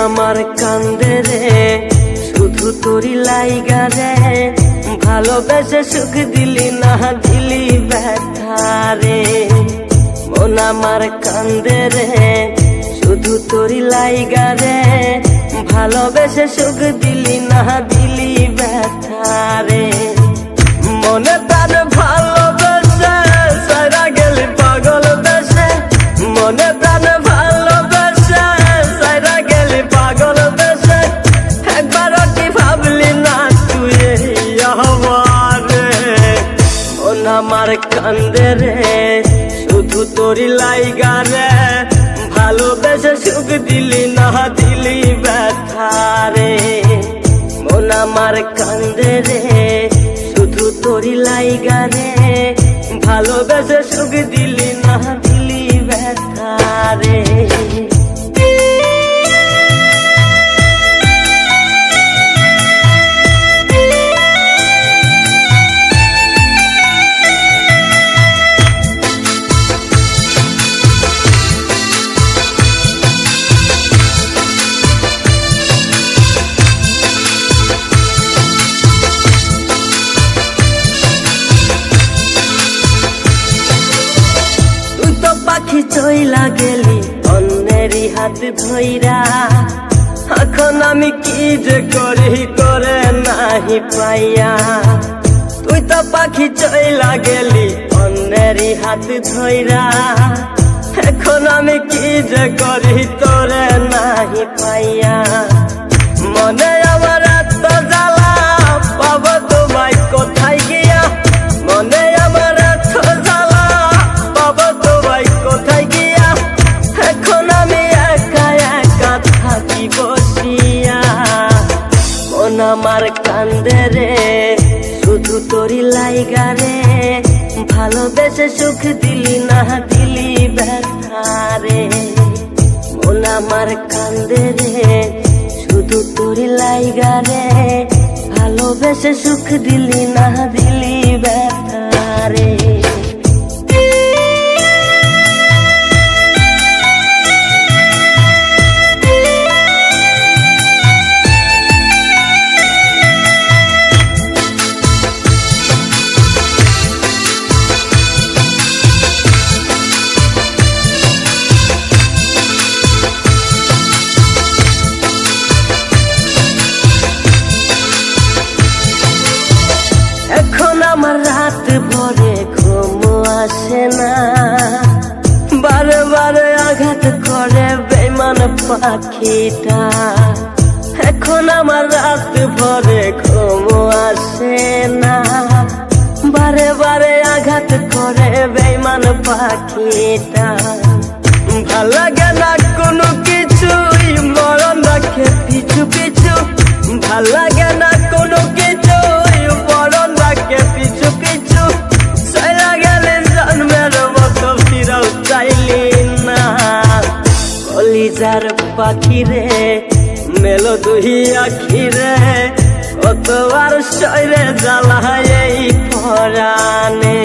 আমার কান্দে রে শুধু তোরি লাইগা রে, ভালোবেসে সুখ দিলি না দিলি ব্যথা রে। মন আমার কান্দে রে শুধু তোরি লাইগা রে, ভালোবেসে সুখ দিলি না দিলি ব্যথা রে। মনে প্রাণ ভালোবেসে সারা গেলি পাগল বেশে, মনে প্রাণ ভালোবেসে সারা গেলি পাগল বেশে, একবারও কি ভাবলি না তুই আমারে। মন আমার কান্দে রে শুধু তোরি লাইগা রে, ভালোবেসে সুখ দিলি না দিলি ব্যথা রে। মন আমার কান্দে রে শুধু তোরি লাইগা রে, ভালোবেসে সুখ দিলি না দিলি ব্যথা রে। পাখি চইলা গেলি অন্যেরই হাত ধইরা, এখন আমি কি যে করি করে নাহি পাইয়া। তুই তো পাখি চইলা গেলি অন্যেরই হাত ধইরা, এখন আমি কি যে করি তোরে নাহি পাইয়া। মনে আমার এত জ্বালা পাবো তোমায় কোথায় গিয়া, মনে আমার এত জ্বালা পাবো তোমায় কোথায় গিয়া, এখন আমি একা একা থাকি বসিয়া। মন আমার কান্দে রে শুধু তোরি লাইগা রে, ভালোবেসে সুখ দিলি না দিলি ব্যথা রে। মন আমার কান্দে রে শুধু তোরি লাইগা রে, ভালোবেসে সুখ দিলি না দিলি ব্যথা রে। এখন আমার রাত ভরে ঘুম আসে না, বারে বারে আঘাত করে বেঈমান পাখিটা। এখন আমার রাত ভরে ঘুম আসে না, বারে বারে আঘাত করে বেঈমান পাখিটা। ভাল লাগে না কোনো কিছুই মরণ রাখে পিছু পিছু, ভাল লাগে না কোনো কিছুই মরণ রাখে পিছু পিছু। চলা গেলে জন্মের মতো ফিরাও চাইলি না, কলিজার পাখি রে মেলো দুই আখি রে, কতবার শরীরে জ্বালায় এই পরাণে।